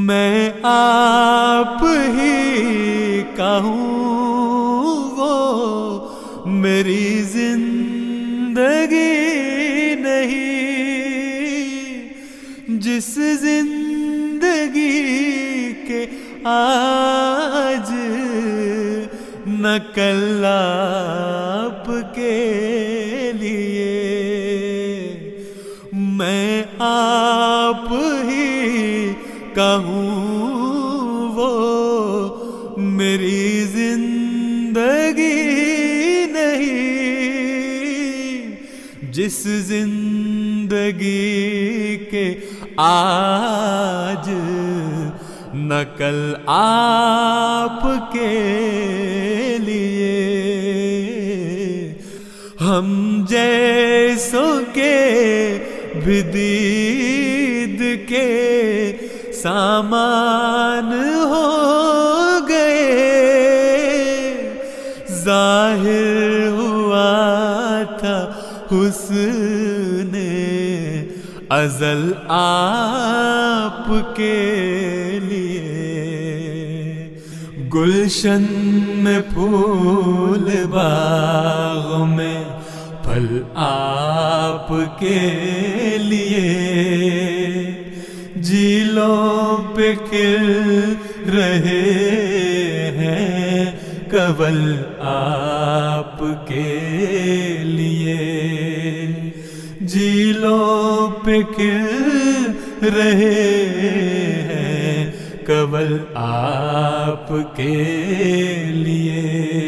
میں آپ ہی کا ہوں، وہ میری زندگی نہیں، جس زندگی کے آج نہ کل آپ کے لیے، میں آپ ہی کا ہوں، وہ میری زندگی نہیں، جس زندگی کے آج نہ کل آپ کے لیے، ہم جیسوں کے بھی دید کے سامان ہو گئے، ظاہر ہوا تھا حسن ازل آپ کے لیے، گلشن میں پھول باغ میں پھل آپ کے لیے، جھیلوں پہ کھل رہے ہیں کنول آپ کے لیے، جھیلوں پہ کھل رہے ہیں کنول آپ کے لیے۔